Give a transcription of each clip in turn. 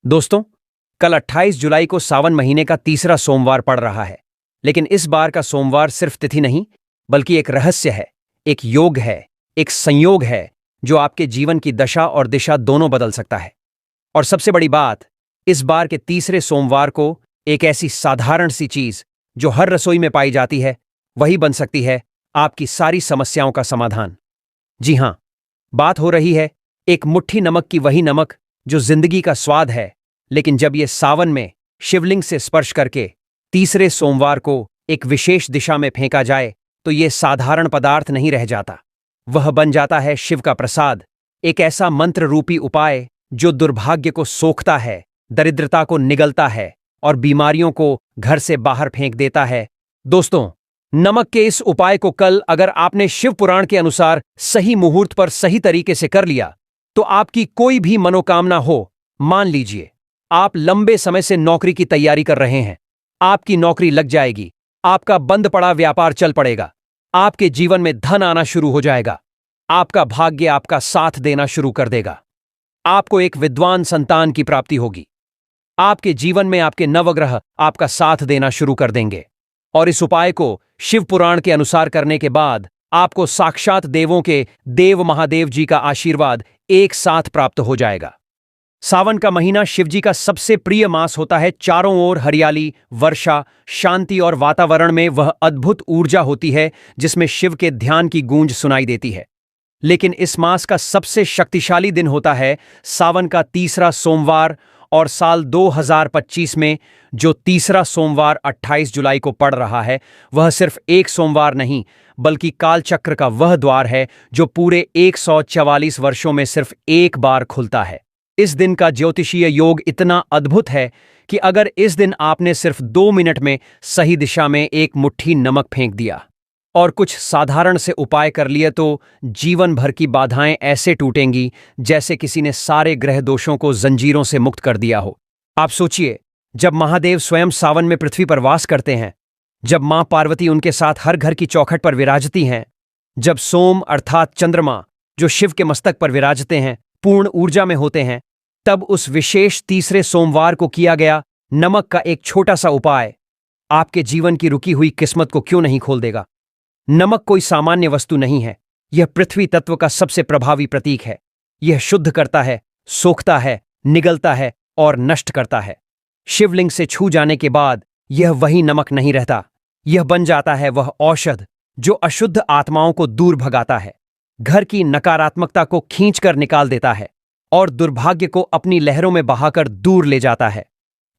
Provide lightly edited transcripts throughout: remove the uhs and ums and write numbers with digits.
दोस्तों, कल 28 जुलाई को सावन महीने का तीसरा सोमवार पड़ रहा है। लेकिन इस बार का सोमवार सिर्फ तिथि नहीं, बल्कि एक रहस्य है, एक योग है, एक संयोग है जो आपके जीवन की दशा और दिशा दोनों बदल सकता है। और सबसे बड़ी बात, इस बार के तीसरे सोमवार को एक ऐसी साधारण सी चीज जो हर रसोई में पाई जाती है, वही बन सकती है आपकी सारी समस्याओं का समाधान। जी हां, बात हो रही है एक मुट्ठी नमक की, वही नमक जो जिंदगी का स्वाद है। लेकिन जब ये सावन में शिवलिंग से स्पर्श करके तीसरे सोमवार को एक विशेष दिशा में फेंका जाए, तो ये साधारण पदार्थ नहीं रह जाता। वह बन जाता है शिव का प्रसाद, एक ऐसा मंत्र रूपी उपाय जो दुर्भाग्य को सोखता है, दरिद्रता को निगलता है और बीमारियों को घर से बाहर फेंक देता है। दोस्तों, नमक के इस उपाय को कल अगर आपने शिव पुराण के अनुसार सही मुहूर्त पर सही तरीके से कर लिया, तो आपकी कोई भी मनोकामना हो, मान लीजिए आप लंबे समय से नौकरी की तैयारी कर रहे हैं, आपकी नौकरी लग जाएगी, आपका बंद पड़ा व्यापार चल पड़ेगा, आपके जीवन में धन आना शुरू हो जाएगा, आपका भाग्य आपका साथ देना शुरू कर देगा, आपको एक विद्वान संतान की प्राप्ति होगी, आपके जीवन में आपके नवग्रह आपका साथ देना शुरू कर देंगे। और इस उपाय को शिव पुराण के अनुसार करने के बाद आपको साक्षात देवों के देव महादेव जी का आशीर्वाद एक साथ प्राप्त हो जाएगा। सावन का महीना शिवजी का सबसे प्रिय मास होता है। चारों ओर हरियाली, वर्षा, शांति और वातावरण में वह अद्भुत ऊर्जा होती है जिसमें शिव के ध्यान की गूंज सुनाई देती है। लेकिन इस मास का सबसे शक्तिशाली दिन होता है सावन का तीसरा सोमवार, और साल 2025 में जो तीसरा सोमवार 28 जुलाई को पड़ रहा है, वह सिर्फ एक सोमवार नहीं, बल्कि कालचक्र का वह द्वार है जो पूरे 144 वर्षों में सिर्फ एक बार खुलता है। इस दिन का ज्योतिषीय योग इतना अद्भुत है कि अगर इस दिन आपने सिर्फ 2 मिनट में सही दिशा में एक मुट्ठी नमक फेंक दिया और कुछ साधारण से उपाय कर लिए, तो जीवन भर की बाधाएं ऐसे टूटेंगी जैसे किसी ने सारे ग्रह दोषों को जंजीरों से मुक्त कर दिया हो। आप सोचिए, जब महादेव स्वयं सावन में पृथ्वी पर वास करते हैं, जब मां पार्वती उनके साथ हर घर की चौखट पर विराजती हैं, जब सोम अर्थात चंद्रमा जो शिव के मस्तक पर विराजते हैं पूर्ण ऊर्जा में होते हैं, तब उस विशेष तीसरे सोमवार को किया गया नमक का एक छोटा सा उपाय आपके जीवन की रुकी हुई किस्मत को क्यों नहीं खोल देगा। नमक कोई सामान्य वस्तु नहीं है, यह पृथ्वी तत्व का सबसे प्रभावी प्रतीक है। यह शुद्ध करता है, सोखता है, निगलता है और नष्ट करता है। शिवलिंग से छू जाने के बाद यह वही नमक नहीं रहता, यह बन जाता है वह औषध जो अशुद्ध आत्माओं को दूर भगाता है, घर की नकारात्मकता को खींचकर निकाल देता है और दुर्भाग्य को अपनी लहरों में बहाकर दूर ले जाता है।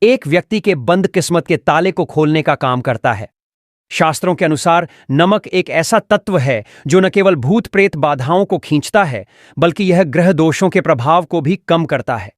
एक व्यक्ति के बंद किस्मत के ताले को खोलने का काम करता है। शास्त्रों के अनुसार नमक एक ऐसा तत्व है जो न केवल भूत प्रेत बाधाओं को खींचता है, बल्कि यह ग्रह दोषों के प्रभाव को भी कम करता है।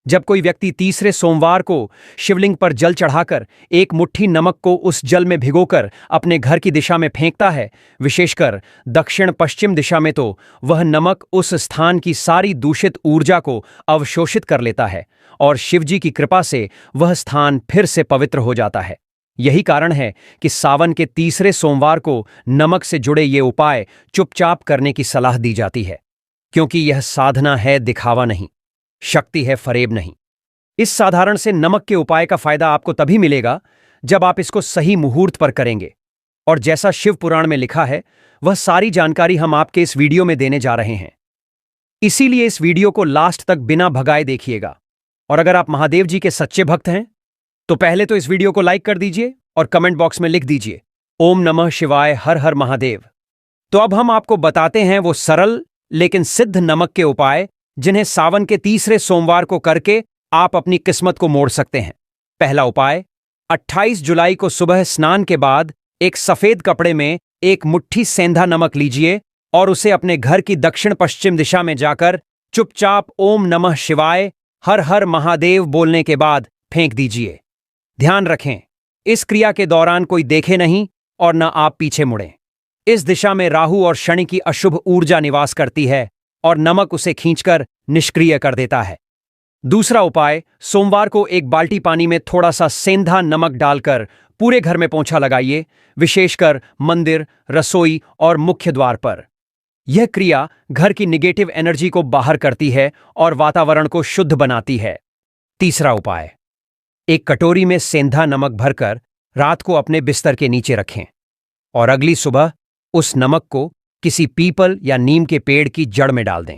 जब कोई व्यक्ति तीसरे सोमवार को शिवलिंग पर जल चढ़ाकर एक मुट्ठी नमक को उस जल में भिगोकर अपने घर की दिशा में फेंकता है, विशेषकर दक्षिण पश्चिम दिशा में, तो वह नमक उस स्थान की सारी दूषित ऊर्जा को अवशोषित कर लेता है और शिवजी की कृपा से वह स्थान फिर से पवित्र हो जाता है। यही कारण है कि सावन के तीसरे सोमवार को नमक से जुड़े ये उपाय चुपचाप करने की सलाह दी जाती है, क्योंकि यह साधना है, दिखावा नहीं, शक्ति है, फरेब नहीं। इस साधारण से नमक के उपाय का फायदा आपको तभी मिलेगा जब आप इसको सही मुहूर्त पर करेंगे। और जैसा शिव पुराण में लिखा है, वह सारी जानकारी हम आपके इस वीडियो में देने जा रहे हैं। इसीलिए इस वीडियो को लास्ट तक बिना भगाए देखिएगा। और अगर आप महादेव जी के सच्चे भक्त हैं, तो पहले तो इस वीडियो को लाइक कर दीजिए और कमेंट बॉक्स में लिख दीजिए ओम नमः शिवाय, हर हर महादेव। तो अब हम आपको बताते हैं वो सरल लेकिन सिद्ध नमक के उपाय जिन्हें सावन के तीसरे सोमवार को करके आप अपनी किस्मत को मोड़ सकते हैं। पहला उपाय, 28 जुलाई को सुबह स्नान के बाद एक सफेद कपड़े में एक मुट्ठी सेंधा नमक लीजिए और उसे अपने घर की दक्षिण पश्चिम दिशा में जाकर चुपचाप ओम नमः शिवाय, हर हर महादेव बोलने के बाद फेंक दीजिए। ध्यान रखें, इस क्रिया के दौरान कोई देखे नहीं और न आप पीछे मुड़ें। इस दिशा में राहु और शनि की अशुभ ऊर्जा निवास करती है और नमक उसे खींचकर निष्क्रिय कर देता है। दूसरा उपाय, सोमवार को एक बाल्टी पानी में थोड़ा सा सेंधा नमक डालकर पूरे घर में पोंछा लगाइए, विशेषकर मंदिर, रसोई और मुख्य द्वार पर। यह क्रिया घर की निगेटिव एनर्जी को बाहर करती है और वातावरण को शुद्ध बनाती है। तीसरा उपाय, एक कटोरी में सेंधा नमक भरकर रात को अपने बिस्तर के नीचे रखें और अगली सुबह उस नमक को किसी पीपल या नीम के पेड़ की जड़ में डाल दें।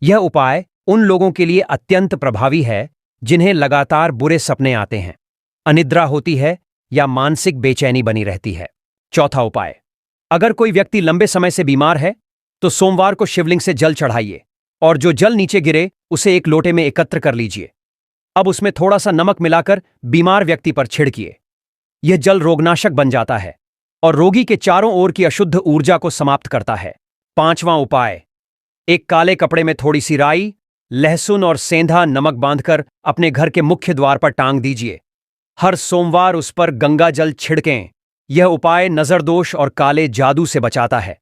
यह उपाय उन लोगों के लिए अत्यंत प्रभावी है जिन्हें लगातार बुरे सपने आते हैं, अनिद्रा होती है या मानसिक बेचैनी बनी रहती है। चौथा उपाय, अगर कोई व्यक्ति लंबे समय से बीमार है तो सोमवार को शिवलिंग से जल चढ़ाइए और जो जल नीचे गिरे उसे एक लोटे में एकत्र कर लीजिए। अब उसमें थोड़ा सा नमक मिलाकर बीमार व्यक्ति पर छिड़किए। यह जल रोगनाशक बन जाता है और रोगी के चारों ओर की अशुद्ध ऊर्जा को समाप्त करता है। पांचवां उपाय, एक काले कपड़े में थोड़ी सी राई, लहसुन और सेंधा नमक बांधकर अपने घर के मुख्य द्वार पर टांग दीजिए। हर सोमवार उस पर गंगा जल छिड़कें। यह उपाय नजरदोष और काले जादू से बचाता है।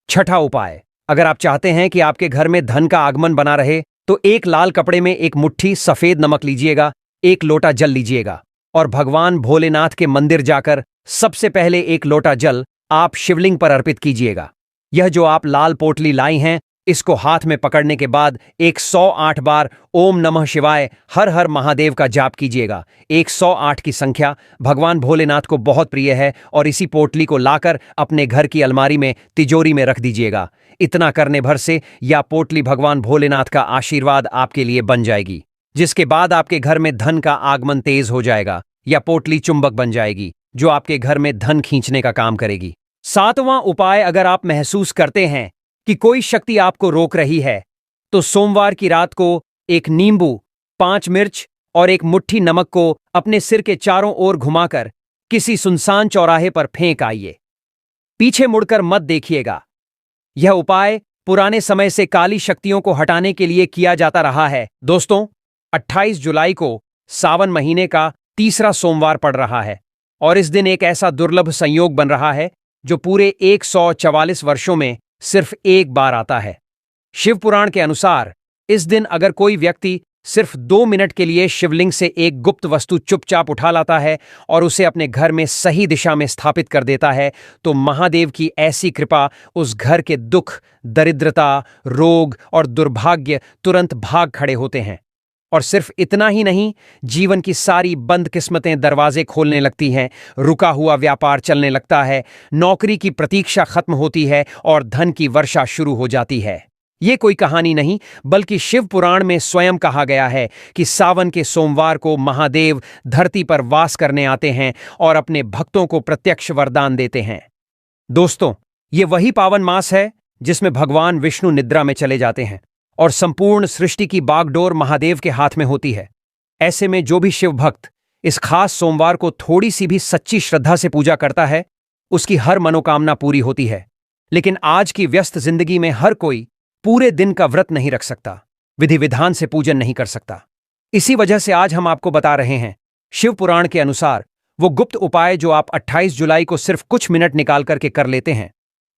छठा उपाय, अगर आप चाहते हैं कि आपके घर में धन का आगमन बना रहे तो एक लाल कपड़े में एक मुट्ठी सफेद नमक लीजिएगा, एक लोटा जल लीजिएगा और भगवान भोलेनाथ के मंदिर जाकर सबसे पहले एक लोटा जल आप शिवलिंग पर अर्पित कीजिएगा। यह जो आप लाल पोटली लाई हैं, इसको हाथ में पकड़ने के बाद 108 बार ओम नमः शिवाय हर हर महादेव का जाप कीजिएगा। 108 की संख्या भगवान भोलेनाथ को बहुत प्रिय है और इसी पोटली को लाकर अपने घर की अलमारी में तिजोरी में रख दीजिएगा। इतना करने भर से यह पोटली भगवान भोलेनाथ का आशीर्वाद आपके लिए बन जाएगी, जिसके बाद आपके घर में धन का आगमन तेज हो जाएगा। यह पोटली चुंबक बन जाएगी जो आपके घर में धन खींचने का काम करेगी। सातवां उपाय, अगर आप महसूस करते हैं कि कोई शक्ति आपको रोक रही है तो सोमवार की रात को एक नींबू, 5 मिर्च और एक मुट्ठी नमक को अपने सिर के चारों ओर घुमाकर किसी सुनसान चौराहे पर फेंक आइए। पीछे मुड़कर मत देखिएगा। यह उपाय पुराने समय से काली शक्तियों को हटाने के लिए किया जाता रहा है। दोस्तों, 28 जुलाई को सावन महीने का तीसरा सोमवार पड़ रहा है और इस दिन एक ऐसा दुर्लभ संयोग बन रहा है जो पूरे 144 वर्षों में सिर्फ एक बार आता है। शिव पुराण के अनुसार इस दिन अगर कोई व्यक्ति सिर्फ 2 मिनट के लिए शिवलिंग से एक गुप्त वस्तु चुपचाप उठा लाता है और उसे अपने घर में सही दिशा में स्थापित कर देता है तो महादेव की ऐसी कृपा उस घर के दुख, दरिद्रता, रोग और दुर्भाग्य तुरंत भाग खड़े होते हैं। और सिर्फ इतना ही नहीं, जीवन की सारी बंद किस्मतें दरवाजे खोलने लगती हैं, रुका हुआ व्यापार चलने लगता है, नौकरी की प्रतीक्षा खत्म होती है और धन की वर्षा शुरू हो जाती है। ये कोई कहानी नहीं, बल्कि शिव पुराण में स्वयं कहा गया है कि सावन के सोमवार को महादेव धरती पर वास करने आते हैं और अपने भक्तों को प्रत्यक्ष वरदान देते हैं। दोस्तों, ये वही पावन मास है जिसमें भगवान विष्णु निद्रा में चले जाते हैं और संपूर्ण सृष्टि की बागडोर महादेव के हाथ में होती है। ऐसे में जो भी शिव भक्त इस खास सोमवार को थोड़ी सी भी सच्ची श्रद्धा से पूजा करता है, उसकी हर मनोकामना पूरी होती है। लेकिन आज की व्यस्त जिंदगी में हर कोई पूरे दिन का व्रत नहीं रख सकता, विधि विधान से पूजन नहीं कर सकता। इसी वजह से आज हम आपको बता रहे हैं, शिव पुराण के अनुसार वो गुप्त उपाय जो आप 28 जुलाई को सिर्फ कुछ मिनट निकाल करके कर लेते हैं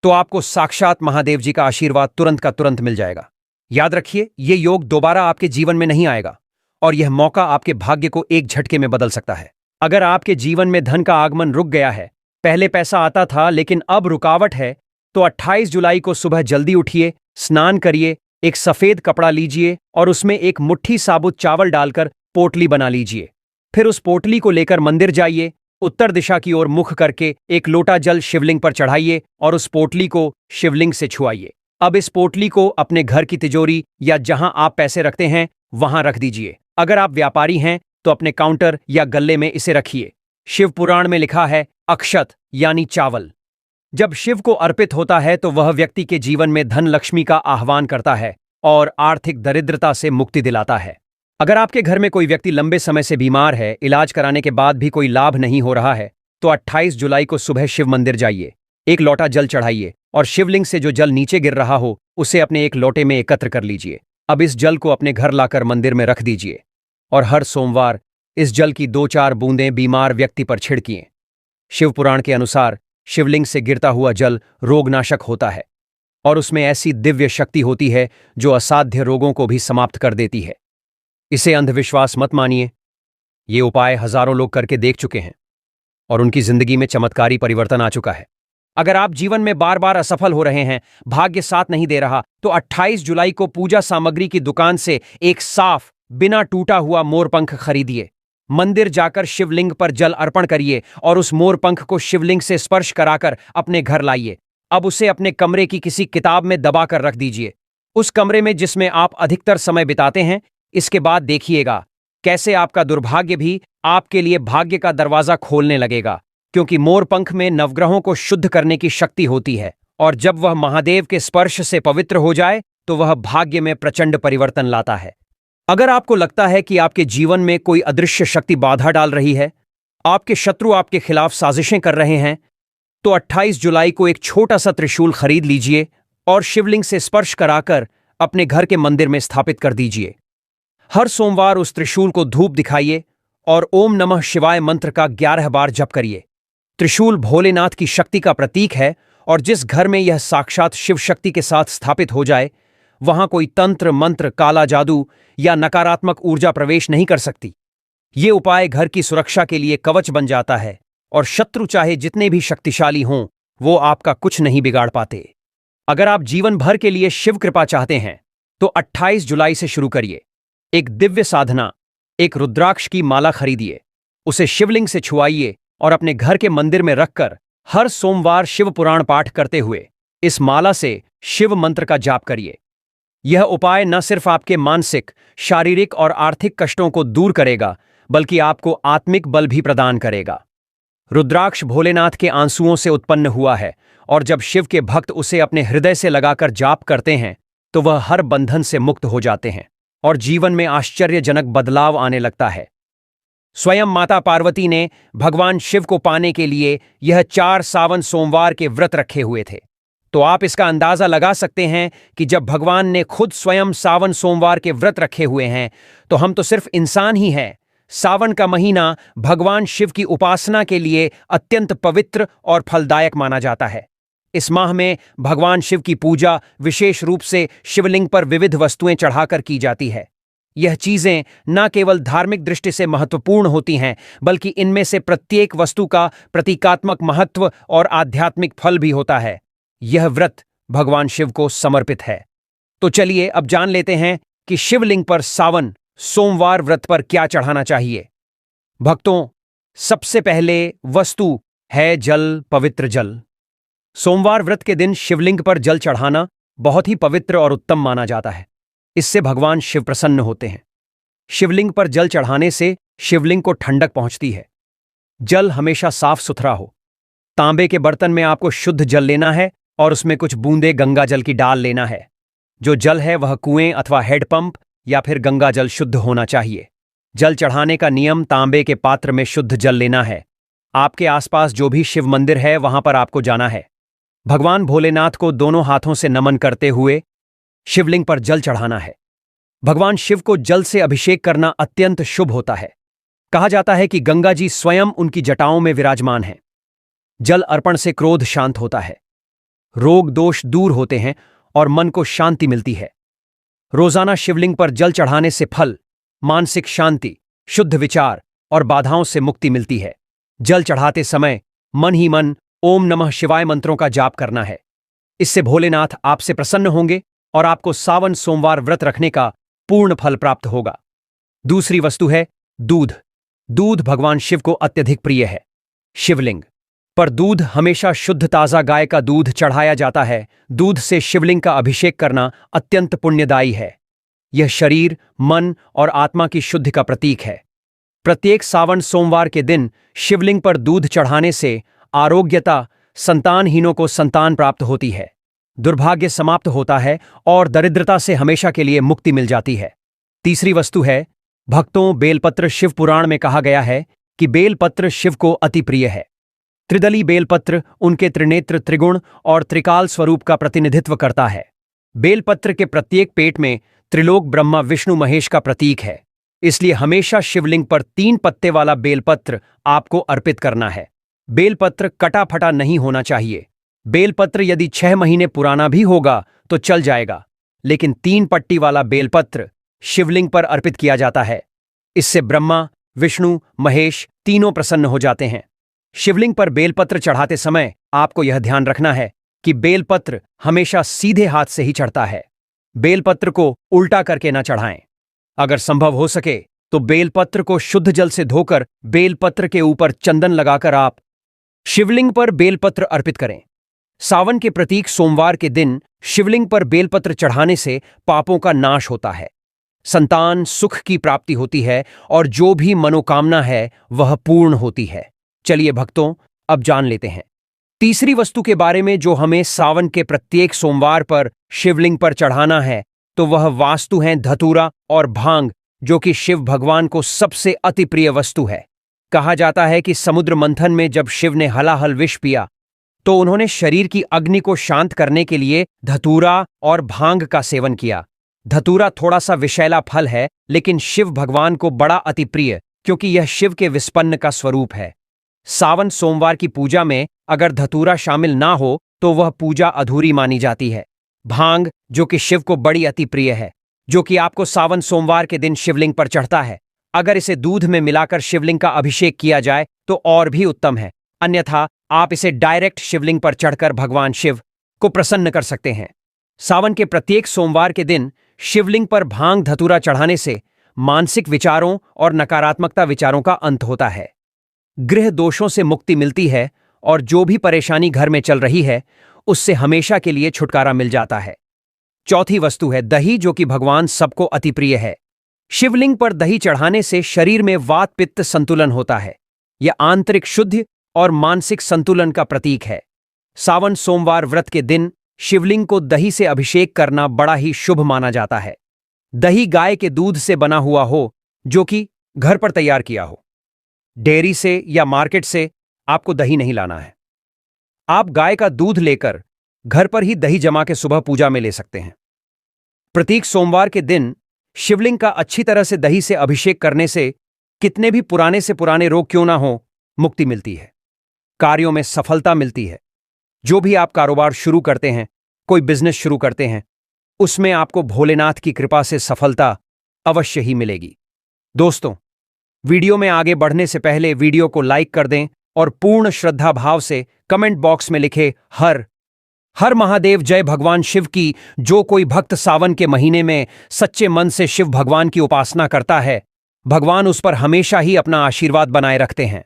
तो आपको साक्षात महादेव जी का आशीर्वाद तुरंत का तुरंत मिल जाएगा। याद रखिए, ये योग दोबारा आपके जीवन में नहीं आएगा और यह मौका आपके भाग्य को एक झटके में बदल सकता है। अगर आपके जीवन में धन का आगमन रुक गया है, पहले पैसा आता था लेकिन अब रुकावट है, तो 28 जुलाई को सुबह जल्दी उठिए, स्नान करिए, एक सफेद कपड़ा लीजिए और उसमें एक मुट्ठी साबुत चावल डालकर पोटली बना लीजिए। फिर उस पोटली को लेकर मंदिर जाइए, उत्तर दिशा की ओर मुख करके एक लोटा जल शिवलिंग पर चढ़ाइए और उस पोटली को शिवलिंग से छुआइए। अब इस पोटली को अपने घर की तिजोरी या जहां आप पैसे रखते हैं वहां रख दीजिए। अगर आप व्यापारी हैं तो अपने काउंटर या गल्ले में इसे रखिए। शिव पुराण में लिखा है, अक्षत यानी चावल जब शिव को अर्पित होता है तो वह व्यक्ति के जीवन में धन लक्ष्मी का आह्वान करता है और आर्थिक दरिद्रता से मुक्ति दिलाता है। अगर आपके घर में कोई व्यक्ति लंबे समय से बीमार है, इलाज कराने के बाद भी कोई लाभ नहीं हो रहा है, तो 28 जुलाई को सुबह शिव मंदिर जाइए, एक लोटा जल चढ़ाइए और शिवलिंग से जो जल नीचे गिर रहा हो उसे अपने एक लोटे में एकत्र कर लीजिए। अब इस जल को अपने घर लाकर मंदिर में रख दीजिए और हर सोमवार इस जल की 2-4 बूंदें बीमार व्यक्ति पर छिड़किए। शिव पुराण के अनुसार शिवलिंग से गिरता हुआ जल रोगनाशक होता है और उसमें ऐसी दिव्य शक्ति होती है जो असाध्य रोगों को भी समाप्त कर देती है। इसे अंधविश्वास मत मानिए, ये उपाय हजारों लोग करके देख चुके हैं और उनकी जिंदगी में चमत्कारी परिवर्तन आ चुका है। अगर आप जीवन में बार बार असफल हो रहे हैं, भाग्य साथ नहीं दे रहा, तो 28 जुलाई को पूजा सामग्री की दुकान से एक साफ बिना टूटा हुआ मोरपंख खरीदिए। मंदिर जाकर शिवलिंग पर जल अर्पण करिए और उस मोरपंख को शिवलिंग से स्पर्श कराकर अपने घर लाइए। अब उसे अपने कमरे की किसी किताब में दबाकर रख दीजिए, उस कमरे में जिसमें आप अधिकतर समय बिताते हैं। इसके बाद देखिएगा कैसे आपका दुर्भाग्य भी आपके लिए भाग्य का दरवाजा खोलने लगेगा, क्योंकि मोरपंख में नवग्रहों को शुद्ध करने की शक्ति होती है और जब वह महादेव के स्पर्श से पवित्र हो जाए तो वह भाग्य में प्रचंड परिवर्तन लाता है। अगर आपको लगता है कि आपके जीवन में कोई अदृश्य शक्ति बाधा डाल रही है, आपके शत्रु आपके खिलाफ साजिशें कर रहे हैं, तो 28 जुलाई को एक छोटा सा त्रिशूल खरीद लीजिए और शिवलिंग से स्पर्श कराकर अपने घर के मंदिर में स्थापित कर दीजिए। हर सोमवार उस त्रिशूल को धूप दिखाइए और ओम नमः शिवाय मंत्र का 11 बार जप करिए। त्रिशूल भोलेनाथ की शक्ति का प्रतीक है और जिस घर में यह साक्षात शिव शक्ति के साथ स्थापित हो जाए, वहां कोई तंत्र मंत्र, काला जादू या नकारात्मक ऊर्जा प्रवेश नहीं कर सकती। ये उपाय घर की सुरक्षा के लिए कवच बन जाता है और शत्रु चाहे जितने भी शक्तिशाली हों, वो आपका कुछ नहीं बिगाड़ पाते। अगर आप जीवन भर के लिए शिव कृपा चाहते हैं तो 28 जुलाई से शुरू करिए। एक दिव्य साधना, एक रुद्राक्ष की माला खरीदिए, उसे शिवलिंग से छुआइए और अपने घर के मंदिर में रखकर हर सोमवार शिव पुराण पाठ करते हुए इस माला से शिव मंत्र का जाप करिए। यह उपाय न सिर्फ आपके मानसिक, शारीरिक और आर्थिक कष्टों को दूर करेगा, बल्कि आपको आत्मिक बल भी प्रदान करेगा। रुद्राक्ष भोलेनाथ के आंसुओं से उत्पन्न हुआ है और जब शिव के भक्त उसे अपने हृदय से लगाकर जाप करते हैं तो वह हर बंधन से मुक्त हो जाते हैं और जीवन में आश्चर्यजनक बदलाव आने लगता है। स्वयं माता पार्वती ने भगवान शिव को पाने के लिए यह 4 सावन सोमवार के व्रत रखे हुए थे। तो आप इसका अंदाजा लगा सकते हैं कि जब भगवान ने खुद स्वयं सावन सोमवार के व्रत रखे हुए हैं तो हम तो सिर्फ इंसान ही हैं। सावन का महीना भगवान शिव की उपासना के लिए अत्यंत पवित्र और फलदायक माना जाता है। इस माह में भगवान शिव की पूजा विशेष रूप से शिवलिंग पर विविध वस्तुएं चढ़ाकर की जाती है। यह चीजें न केवल धार्मिक दृष्टि से महत्वपूर्ण होती हैं, बल्कि इनमें से प्रत्येक वस्तु का प्रतीकात्मक महत्व और आध्यात्मिक फल भी होता है। यह व्रत भगवान शिव को समर्पित है। तो चलिए अब जान लेते हैं कि शिवलिंग पर सावन सोमवार व्रत पर क्या चढ़ाना चाहिए। भक्तों, सबसे पहले वस्तु है जल, पवित्र जल। सोमवार व्रत के दिन शिवलिंग पर जल चढ़ाना बहुत ही पवित्र और उत्तम माना जाता है। इससे भगवान शिव प्रसन्न होते हैं। शिवलिंग पर जल चढ़ाने से शिवलिंग को ठंडक पहुंचती है। जल हमेशा साफ सुथरा हो। तांबे के बर्तन में आपको शुद्ध जल लेना है और उसमें कुछ बूंदे गंगा जल की डाल लेना है। जो जल है वह कुएं अथवा हैंडपंप या फिर गंगा जल शुद्ध होना चाहिए। जल चढ़ाने का नियम, तांबे के पात्र में शुद्ध जल लेना है। आपके आसपास जो भी शिव मंदिर है वहां पर आपको जाना है। भगवान भोलेनाथ को दोनों हाथों से नमन करते हुए शिवलिंग पर जल चढ़ाना है। भगवान शिव को जल से अभिषेक करना अत्यंत शुभ होता है। कहा जाता है कि गंगा जी स्वयं उनकी जटाओं में विराजमान हैं। जल अर्पण से क्रोध शांत होता है, रोग दोष दूर होते हैं और मन को शांति मिलती है। रोजाना शिवलिंग पर जल चढ़ाने से फल, मानसिक शांति, शुद्ध विचार और बाधाओं से मुक्ति मिलती है। जल चढ़ाते समय मन ही मन ओम नमः शिवाय मंत्रों का जाप करना है। इससे भोलेनाथ आपसे प्रसन्न होंगे और आपको सावन सोमवार व्रत रखने का पूर्ण फल प्राप्त होगा। दूसरी वस्तु है दूध। दूध भगवान शिव को अत्यधिक प्रिय है। शिवलिंग पर दूध हमेशा शुद्ध ताजा गाय का दूध चढ़ाया जाता है। दूध से शिवलिंग का अभिषेक करना अत्यंत पुण्यदायी है। यह शरीर, मन और आत्मा की शुद्धि का प्रतीक है। प्रत्येक सावन सोमवार के दिन शिवलिंग पर दूध चढ़ाने से आरोग्यता, संतानहीनों को संतान प्राप्त होती है, दुर्भाग्य समाप्त होता है और दरिद्रता से हमेशा के लिए मुक्ति मिल जाती है। तीसरी वस्तु है भक्तों, बेलपत्र। शिव पुराण में कहा गया है कि बेलपत्र शिव को अति प्रिय है। त्रिदली बेलपत्र उनके त्रिनेत्र, त्रिगुण और त्रिकाल स्वरूप का प्रतिनिधित्व करता है। बेलपत्र के प्रत्येक पेट में त्रिलोक ब्रह्मा, विष्णु, महेश का प्रतीक है। इसलिए हमेशा शिवलिंग पर 3 पत्ते वाला बेलपत्र आपको अर्पित करना है। बेलपत्र कटा फटा नहीं होना चाहिए। बेलपत्र यदि 6 महीने पुराना भी होगा तो चल जाएगा, लेकिन 3 पट्टी वाला बेलपत्र शिवलिंग पर अर्पित किया जाता है। इससे ब्रह्मा, विष्णु, महेश तीनों प्रसन्न हो जाते हैं। शिवलिंग पर बेलपत्र चढ़ाते समय आपको यह ध्यान रखना है कि बेलपत्र हमेशा सीधे हाथ से ही चढ़ता है। बेलपत्र को उल्टा करके न चढ़ाएं। अगर संभव हो सके तो बेलपत्र को शुद्ध जल से धोकर बेलपत्र के ऊपर चंदन लगाकर आप शिवलिंग पर बेलपत्र अर्पित करें। सावन के प्रतीक सोमवार के दिन शिवलिंग पर बेलपत्र चढ़ाने से पापों का नाश होता है, संतान सुख की प्राप्ति होती है और जो भी मनोकामना है वह पूर्ण होती है। चलिए भक्तों, अब जान लेते हैं तीसरी वस्तु के बारे में जो हमें सावन के प्रत्येक सोमवार पर शिवलिंग पर चढ़ाना है। तो वह वास्तु हैं धतूरा और भांग, जो कि शिव भगवान को सबसे अति प्रिय वस्तु है। कहा जाता है कि समुद्र मंथन में जब शिव ने हलाहल विष पिया तो उन्होंने शरीर की अग्नि को शांत करने के लिए धतूरा और भांग का सेवन किया। धतूरा थोड़ा सा विषैला फल है, लेकिन शिव भगवान को बड़ा अति प्रिय, क्योंकि यह शिव के विस्पन्न का स्वरूप है। सावन सोमवार की पूजा में अगर धतूरा शामिल ना हो तो वह पूजा अधूरी मानी जाती है। भांग, जो कि शिव को बड़ी अति प्रिय है, जो कि आपको सावन सोमवार के दिन शिवलिंग पर चढ़ता है, अगर इसे दूध में मिलाकर शिवलिंग का अभिषेक किया जाए तो और भी उत्तम है। अन्यथा आप इसे डायरेक्ट शिवलिंग पर चढ़कर भगवान शिव को प्रसन्न कर सकते हैं। सावन के प्रत्येक सोमवार के दिन शिवलिंग पर भांग धतूरा चढ़ाने से मानसिक विचारों और नकारात्मकता विचारों का अंत होता है, गृह दोषों से मुक्ति मिलती है और जो भी परेशानी घर में चल रही है उससे हमेशा के लिए छुटकारा मिल जाता है। चौथी वस्तु है दही, जो कि भगवान सबको अति प्रिय है। शिवलिंग पर दही चढ़ाने से शरीर में वात पित्त संतुलन होता है। यह आंतरिक शुद्धि और मानसिक संतुलन का प्रतीक है। सावन सोमवार व्रत के दिन शिवलिंग को दही से अभिषेक करना बड़ा ही शुभ माना जाता है। दही गाय के दूध से बना हुआ हो, जो कि घर पर तैयार किया हो। डेयरी से या मार्केट से आपको दही नहीं लाना है। आप गाय का दूध लेकर घर पर ही दही जमा के सुबह पूजा में ले सकते हैं। प्रतीक सोमवार के दिन शिवलिंग का अच्छी तरह से दही से अभिषेक करने से कितने भी पुराने से पुराने रोग क्यों ना हो, मुक्ति मिलती है, कार्यों में सफलता मिलती है। जो भी आप कारोबार शुरू करते हैं, कोई बिजनेस शुरू करते हैं, उसमें आपको भोलेनाथ की कृपा से सफलता अवश्य ही मिलेगी। दोस्तों, वीडियो में आगे बढ़ने से पहले वीडियो को लाइक कर दें और पूर्ण श्रद्धा भाव से कमेंट बॉक्स में लिखे हर हर महादेव जय भगवान शिव की। जो कोई भक्त सावन के महीने में सच्चे मन से शिव भगवान की उपासना करता है, भगवान उस पर हमेशा ही अपना आशीर्वाद बनाए रखते हैं।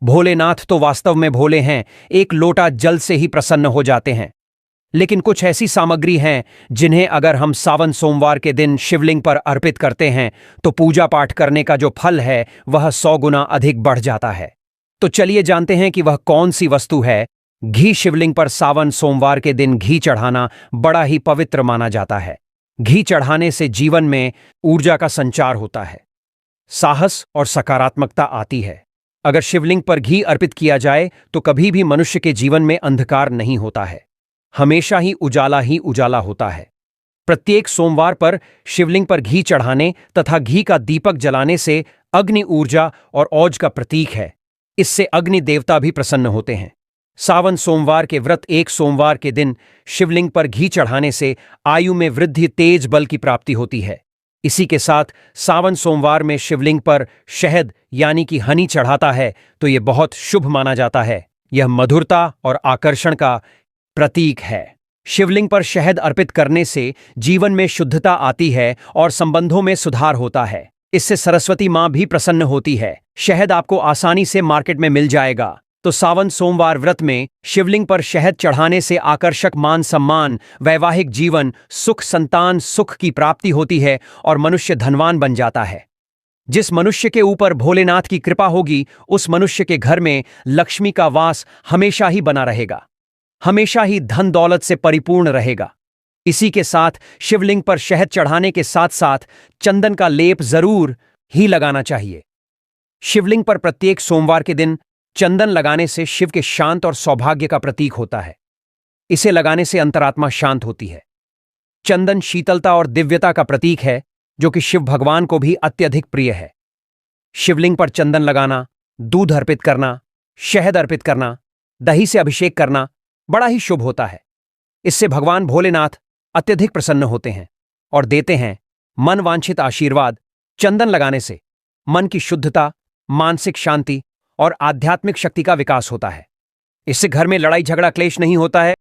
भोलेनाथ तो वास्तव में भोले हैं, एक लोटा जल से ही प्रसन्न हो जाते हैं। लेकिन कुछ ऐसी सामग्री हैं जिन्हें अगर हम सावन सोमवार के दिन शिवलिंग पर अर्पित करते हैं तो पूजा पाठ करने का जो फल है वह 100 गुना अधिक बढ़ जाता है। तो चलिए जानते हैं कि वह कौन सी वस्तु है। घी। शिवलिंग पर सावन सोमवार के दिन घी चढ़ाना बड़ा ही पवित्र माना जाता है। घी चढ़ाने से जीवन में ऊर्जा का संचार होता है, साहस और सकारात्मकता आती है। अगर शिवलिंग पर घी अर्पित किया जाए तो कभी भी मनुष्य के जीवन में अंधकार नहीं होता है, हमेशा ही उजाला होता है। प्रत्येक सोमवार पर शिवलिंग पर घी चढ़ाने तथा घी का दीपक जलाने से अग्नि ऊर्जा और औज का प्रतीक है। इससे अग्नि देवता भी प्रसन्न होते हैं। सावन सोमवार के व्रत एक सोमवार के दिन शिवलिंग पर घी चढ़ाने से आयु में वृद्धि, तेज बल की प्राप्ति होती है। इसी के साथ सावन सोमवार में शिवलिंग पर शहद यानी कि हनी चढ़ाता है तो यह बहुत शुभ माना जाता है। यह मधुरता और आकर्षण का प्रतीक है। शिवलिंग पर शहद अर्पित करने से जीवन में शुद्धता आती है और संबंधों में सुधार होता है। इससे सरस्वती मां भी प्रसन्न होती है। शहद आपको आसानी से मार्केट में मिल जाएगा। तो सावन सोमवार व्रत में शिवलिंग पर शहद चढ़ाने से आकर्षक मान सम्मान, वैवाहिक जीवन, सुख, संतान सुख की प्राप्ति होती है और मनुष्य धनवान बन जाता है। जिस मनुष्य के ऊपर भोलेनाथ की कृपा होगी उस मनुष्य के घर में लक्ष्मी का वास हमेशा ही बना रहेगा, हमेशा ही धन दौलत से परिपूर्ण रहेगा। इसी के साथ शिवलिंग पर शहद चढ़ाने के साथ साथ चंदन का लेप जरूर ही लगाना चाहिए। शिवलिंग पर प्रत्येक सोमवार के दिन चंदन लगाने से शिव के शांत और सौभाग्य का प्रतीक होता है। इसे लगाने से अंतरात्मा शांत होती है। चंदन शीतलता और दिव्यता का प्रतीक है, जो कि शिव भगवान को भी अत्यधिक प्रिय है। शिवलिंग पर चंदन लगाना, दूध अर्पित करना, शहद अर्पित करना, दही से अभिषेक करना बड़ा ही शुभ होता है। इससे भगवान भोलेनाथ अत्यधिक प्रसन्न होते हैं और देते हैं मन वांछित आशीर्वाद। चंदन लगाने से मन की शुद्धता, मानसिक शांति और आध्यात्मिक शक्ति का विकास होता है। इससे घर में लड़ाई झगड़ा क्लेश नहीं होता है